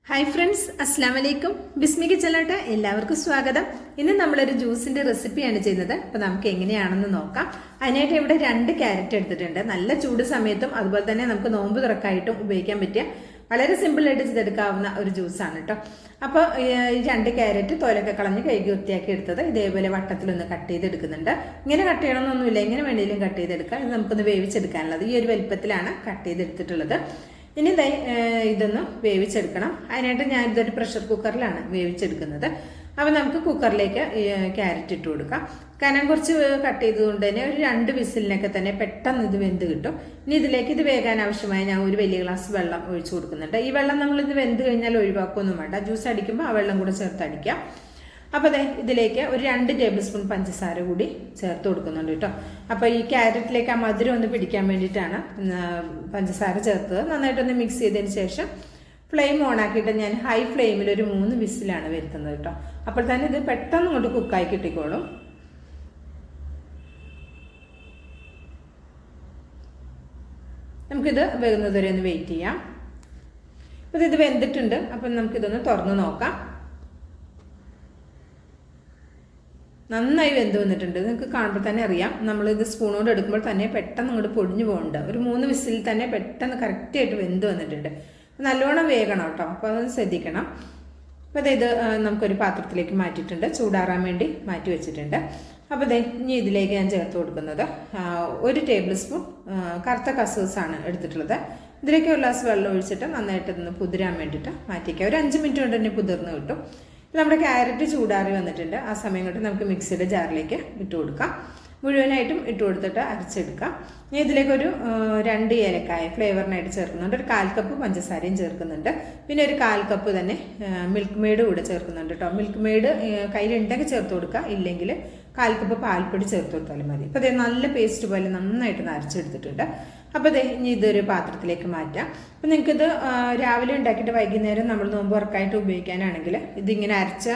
Hi friends, Assalamu alaikum. Bismi channel എല്ലാവർക്കും സ്വാഗതം. ഇന്ന് നമ്മൾ ഒരു ജ്യൂസിന്റെ റെസിപ്പിയാണ് ചെയ്യുന്നത്. അപ്പോൾ നമുക്ക് എങ്ങനെയാണെന്ന് നോക്കാം. അതിനായിട്ട് ഇവിടെ 2 ക്യാരറ്റ് എടുത്തിട്ടുണ്ട്. നല്ല ചൂട് സമയത്തും അതുപോലെ തന്നെ നമുക്ക് നോമ്പ് തുറക്കായിട്ടും ഉപയോഗിക്കാൻ പറ്റിയ വളരെ സിമ്പിൾ ആയിട്ട് ചെയ്തെടുക്കാവുന്ന ഒരു ജ്യൂസാണ് കേട്ടോ. അപ്പോൾ ഈ 2 ക്യാരറ്റ് തോലൊക്കെ കളഞ്ഞ് കഴുകി വൃത്തിയാക്കി എടുത്തത് ഇതേപോലെ വട്ടത്തിലൊന്ന് കട്ട് ചെയ്തെടുക്കുന്നുണ്ട്. ഇങ്ങനെ കട്ട് ചെയ്യണമെന്നൊന്നുമില്ല, എങ്ങനെ വേണമെങ്കിലും കട്ട് ചെയ്തെടുക്കാം. ഇത് നമുക്കൊന്ന് വേവിച്ചെടുക്കാനുള്ളത് ഈ ഒരു വലിപ്പത്തിലാണ് കട്ട് ചെയ്തെടുത്തിട്ടുള്ളത്. ഇനി ഇതൊന്ന് വേവിച്ചെടുക്കണം. അതിനായിട്ട് ഞാൻ ഇതൊരു പ്രഷർ കുക്കറിലാണ് വേവിച്ചെടുക്കുന്നത്. അപ്പോൾ നമുക്ക് കുക്കറിലേക്ക് ക്യാരറ്റ് ഇട്ട് കൊടുക്കാം. കനം കുറച്ച് കട്ട് ചെയ്തുകൊണ്ട് തന്നെ ഒരു 2 വിസിലിനൊക്കെ തന്നെ പെട്ടെന്ന് ഇത് വെന്ത് കിട്ടും. ഇനി ഇതിലേക്ക് ഇത് വേകാൻ ആവശ്യമായ ഞാൻ ഒരു വലിയ ഗ്ലാസ് വെള്ളം ഒഴിച്ചു കൊടുക്കുന്നുണ്ട്. ഈ വെള്ളം നമ്മളിത് വെന്ത് കഴിഞ്ഞാൽ ഒഴിവാക്കൊന്നും വേണ്ട, ജ്യൂസ് അടിക്കുമ്പോൾ ആ വെള്ളം കൂടെ ചേർത്ത് അടിക്കാം. അപ്പോൾ ഇതിലേക്ക് ഒരു 2 ടേബിൾ സ്പൂൺ പഞ്ചസാര കൂടി ചേർത്ത് കൊടുക്കുന്നുണ്ട് കേട്ടോ. അപ്പോൾ ഈ ക്യാരറ്റിലേക്ക് ആ മധുരം ഒന്ന് പിടിക്കാൻ വേണ്ടിയിട്ടാണ് പഞ്ചസാര ചേർത്തത്. നന്നായിട്ടൊന്ന് മിക്സ് ചെയ്തതിന് ശേഷം ഫ്ലെയിം ഓൺ ആക്കിയിട്ട് ഞാൻ ഹൈ ഫ്ലെയിമിൽ ഒരു 3 വിസിലാണ് വരുത്തുന്നത് കേട്ടോ. അപ്പോൾ തന്നെ ഇത് പെട്ടെന്ന് കൊണ്ട് കുക്കായി കിട്ടിക്കോളും. നമുക്കിത് വേകുന്നത് വരെ ഒന്ന് വെയിറ്റ് ചെയ്യാം. അപ്പോൾ ഇത് വെന്തിട്ടുണ്ട്. അപ്പം നമുക്കിതൊന്ന് തുറന്ന് നോക്കാം. നന്നായി വെന്ത് വന്നിട്ടുണ്ട്. നിങ്ങൾക്ക് കാണുമ്പോൾ തന്നെ അറിയാം. നമ്മളിത് സ്പൂണോട് എടുക്കുമ്പോൾ തന്നെ പെട്ടെന്ന് ഇങ്ങോട്ട് പൊടിഞ്ഞു പോകുന്നുണ്ട്. ഒരു 3 വിസിൽ തന്നെ പെട്ടെന്ന് കറക്റ്റായിട്ട് വെന്ത് വന്നിട്ടുണ്ട്. നല്ലോണം വേഗണം കേട്ടോ, അപ്പോൾ അതൊന്ന് ശ്രദ്ധിക്കണം. അപ്പോൾ ഇത് നമുക്കൊരു പാത്രത്തിലേക്ക് മാറ്റിയിട്ടുണ്ട്, ചൂടാറാൻ വേണ്ടി മാറ്റി വെച്ചിട്ടുണ്ട്. അപ്പോൾ ഇനി ഇതിലേക്ക് ഞാൻ ചേർത്ത് കൊടുക്കുന്നത് 1 ടേബിൾ സ്പൂൺ കറുത്ത കസൂസാണ് എടുത്തിട്ടുള്ളത്. ഇതിലേക്ക് ഒരു ഗ്ലാസ് വെള്ളം ഒഴിച്ചിട്ട് നന്നായിട്ടൊന്ന് കുതിരാൻ വേണ്ടിയിട്ട് മാറ്റിക്കുക. ഒരു 5 മിനിറ്റ് കൊണ്ട് തന്നെ കുതിർന്ന് കിട്ടും. നമ്മുടെ ക്യാരറ്റ് ചൂടാറി വന്നിട്ടുണ്ട്. ആ സമയം കൊണ്ട് നമുക്ക് മിക്സിയുടെ ജാറിലേക്ക് ഇട്ട് കൊടുക്കാം. മുഴുവനായിട്ടും ഇട്ട് കൊടുത്തിട്ട് അരച്ചെടുക്കാം. ഇനി ഇതിലേക്കൊരു 2 ഏലക്കായ ഫ്ലേവറിനായിട്ട് ചേർക്കുന്നുണ്ട്. ഒരു 1/4 കപ്പ് പഞ്ചസാരയും ചേർക്കുന്നുണ്ട്. പിന്നെ ഒരു 1/4 കപ്പ് തന്നെ മിൽക്ക് മെയ്ഡ് കൂടെ ചേർക്കുന്നുണ്ട് കേട്ടോ. മിൽക്ക് മെയ്ഡ് കയ്യിലുണ്ടെങ്കിൽ ചേർത്ത് കൊടുക്കുക, ഇല്ലെങ്കിൽ 1/4 കപ്പ് പാൽപ്പൊടി ചേർത്ത് കൊടുത്താലും മതി. അപ്പോൾ നല്ല പേസ്റ്റ് പോലെ നന്നായിട്ട് അരച്ചെടുത്തിട്ടുണ്ട്. അപ്പോൾ ഇനി ഇതൊരു പാത്രത്തിലേക്ക് മാറ്റാം. അപ്പോൾ നിങ്ങൾക്കിത് രാവിലെ ഉണ്ടാക്കിയിട്ട് വൈകുന്നേരം നമ്മൾ നോമ്പ് വർക്കായിട്ട് ഉപയോഗിക്കാനാണെങ്കിൽ ഇതിങ്ങനെ അരച്ച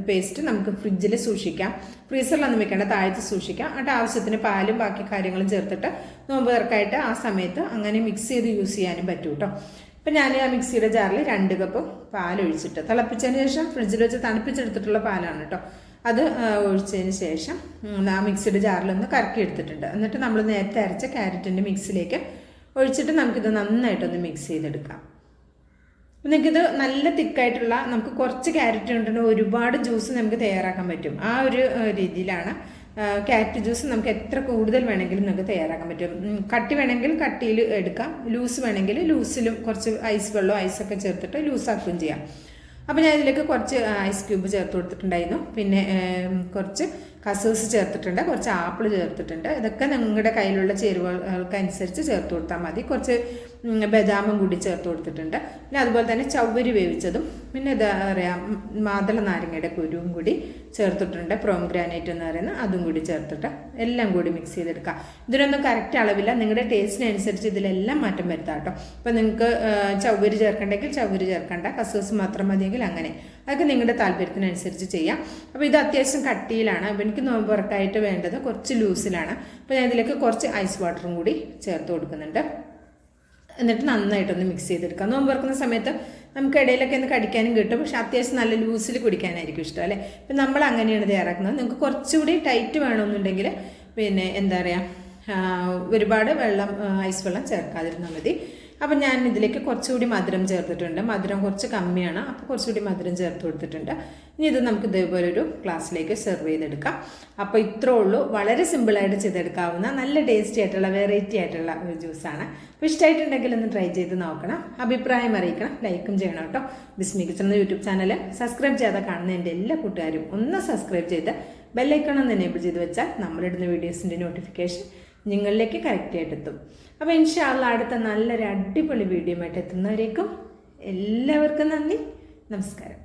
പേസ്റ്റ് നമുക്ക് ഫ്രിഡ്ജിൽ സൂക്ഷിക്കാം. ഫ്രീസറിലൊന്നും വെക്കേണ്ട, താഴത്ത് സൂക്ഷിക്കാം. എന്നിട്ട് ആവശ്യത്തിന് പാലും ബാക്കി കാര്യങ്ങളും ചേർത്തിട്ട് നോമ്പ് വർക്കായിട്ട് ആ സമയത്ത് അങ്ങനെ മിക്സ് ചെയ്ത് യൂസ് ചെയ്യാനും പറ്റും കേട്ടോ. അപ്പം ഞാൻ ആ മിക്സിയുടെ ജാറിൽ 2 കപ്പ് പാലൊഴിച്ചിട്ട് തിളപ്പിച്ചതിന് ശേഷം ഫ്രിഡ്ജിൽ വെച്ച് തണുപ്പിച്ചെടുത്തിട്ടുള്ള പാലാണ് കേട്ടോ. അത് ഒഴിച്ചതിന് ശേഷം ആ മിക്സിയുടെ ജാറിലൊന്ന് കറക്കി എടുത്തിട്ടുണ്ട്. എന്നിട്ട് നമ്മൾ നേരത്തെ അരച്ച ക്യാരറ്റിൻ്റെ മിക്സിലേക്ക് ഒഴിച്ചിട്ട് നമുക്കിത് നന്നായിട്ടൊന്ന് മിക്സ് ചെയ്തെടുക്കാം. നിങ്ങൾക്കിത് നല്ല തിക്കായിട്ടുള്ള, നമുക്ക് കുറച്ച് ക്യാരറ്റ് കൊണ്ടുതന്നെ ഒരുപാട് ജ്യൂസ് നമുക്ക് തയ്യാറാക്കാൻ പറ്റും. ആ ഒരു രീതിയിലാണ് ക്യാരറ്റ് ജ്യൂസ് നമുക്ക് എത്ര കൂടുതൽ വേണമെങ്കിലും നമുക്ക് തയ്യാറാക്കാൻ പറ്റും. കട്ടി വേണമെങ്കിൽ കട്ടിയിൽ എടുക്കാം, ലൂസ് വേണമെങ്കിൽ ലൂസിലും കുറച്ച് ഐസ് വെള്ളമോ ഐസൊക്കെ ചേർത്തിട്ട് ലൂസാക്കുകയും ചെയ്യാം. അപ്പോൾ ഞാൻ ഇതിലേക്ക് കുറച്ച് ഐസ് ക്യൂബ് ചേർത്ത് കൊടുത്തിട്ടുണ്ടായിരുന്നു. പിന്നെ കുറച്ച് കസൂസ് ചേർത്തിട്ടുണ്ട്, കുറച്ച് ആപ്പിൾ ചേർത്തിട്ടുണ്ട്. ഇതൊക്കെ നിങ്ങളുടെ കയ്യിലുള്ള ചേരുവകൾക്കനുസരിച്ച് ചേർത്ത് കൊടുത്താൽ മതി. കുറച്ച് ബദാമും കൂടി ചേർത്ത് കൊടുത്തിട്ടുണ്ട്. പിന്നെ അതുപോലെ തന്നെ ചവ്വരി വേവിച്ചതും, പിന്നെ എന്താ പറയുക, മാതള നാരങ്ങയുടെ കുരുവും കൂടി ചേർത്തിട്ടുണ്ട്. പ്രോംഗ്രാനൈറ്റ് എന്ന് പറയുന്ന അതും കൂടി ചേർത്തിട്ട് എല്ലാം കൂടി മിക്സ് ചെയ്തെടുക്കുക. ഇതിനൊന്നും കറക്റ്റ് അളവില്ല, നിങ്ങളുടെ ടേസ്റ്റിനനുസരിച്ച് ഇതിലെല്ലാം മാറ്റം വരുത്താം കേട്ടോ. അപ്പോൾ നിങ്ങൾക്ക് ചവ്വരി ചേർക്കണ്ടെങ്കിൽ ചവ്വരി ചേർക്കണ്ട, കസൂസ് മാത്രം മതിയെങ്കിൽ അങ്ങനെ, അതൊക്കെ നിങ്ങളുടെ താല്പര്യത്തിനനുസരിച്ച് ചെയ്യാം. അപ്പോൾ ഇത് അത്യാവശ്യം കട്ടിയിലാണ്. അപ്പോൾ എനിക്ക് നോമ്പ് വർക്കായിട്ട് വേണ്ടത് കുറച്ച് ലൂസിലാണ്. അപ്പോൾ ഞാൻ ഇതിലേക്ക് കുറച്ച് ഐസ് വാട്ടറും കൂടി ചേർത്ത് കൊടുക്കുന്നുണ്ട്. എന്നിട്ട് നന്നായിട്ടൊന്ന് മിക്സ് ചെയ്തെടുക്കാം. നോമ്പ് തുറക്കുന്ന സമയത്ത് നമുക്ക് ഇടയിലൊക്കെ ഒന്ന് കടിക്കാനും കിട്ടും, പക്ഷെ അത്യാവശ്യം നല്ല ലൂസിൽ കുടിക്കാനായിരിക്കും ഇഷ്ടം അല്ലേ. ഇപ്പം നമ്മൾ അങ്ങനെയാണ് തയ്യാറാക്കുന്നത്. നിങ്ങൾക്ക് കുറച്ചുകൂടി ടൈറ്റ് വേണമെന്നുണ്ടെങ്കിൽ പിന്നെ എന്താ പറയുക, ഒരുപാട് വെള്ളം ഐസ് വെള്ളം ചേർക്കാതിരുന്നാൽ മതി. അപ്പം ഞാൻ ഇതിലേക്ക് കുറച്ചുകൂടി മധുരം ചേർത്തിട്ടുണ്ട്. മധുരം കുറച്ച് കമ്മിയാണ്, അപ്പോൾ കുറച്ചുകൂടി മധുരം ചേർത്ത് കൊടുത്തിട്ടുണ്ട്. ഇനി ഇത് നമുക്ക് ഇതേപോലെ ഒരു ഗ്ലാസ്സിലേക്ക് സെർവ് ചെയ്തെടുക്കാം. അപ്പോൾ ഇത്രേ ഉള്ളൂ, വളരെ സിമ്പിളായിട്ട് ചെയ്തെടുക്കാവുന്ന നല്ല ടേസ്റ്റി ആയിട്ടുള്ള വെറൈറ്റി ആയിട്ടുള്ള ഒരു ജ്യൂസാണ്. അപ്പോൾ ഇഷ്ടമായിട്ടുണ്ടെങ്കിൽ ഒന്ന് ട്രൈ ചെയ്ത് നോക്കണം, അഭിപ്രായം അറിയിക്കണം, ലൈക്കും ചെയ്യണം കേട്ടോ. ബിസ്മി കിച്ചൺ യൂട്യൂബ് ചാനൽ സബ്സ്ക്രൈബ് ചെയ്താൽ കാണുന്ന എൻ്റെ എല്ലാ കൂട്ടുകാരും ഒന്ന് സബ്സ്ക്രൈബ് ചെയ്ത് ബെല്ലൈക്കൺ ഒന്ന് എനേബിൾ ചെയ്ത് വെച്ചാൽ നമ്മളിടുന്ന വീഡിയോസിൻ്റെ നോട്ടിഫിക്കേഷൻ നിങ്ങളിലേക്ക് കറക്റ്റായിട്ട് എത്തും. അപ്പോൾ ഇൻഷാ അല്ലാഹ് അടുത്ത നല്ലൊരു അടിപൊളി വീഡിയോ ആയിട്ട് എത്തുന്നവരേക്കും എല്ലാവർക്കും നന്ദി, നമസ്കാരം.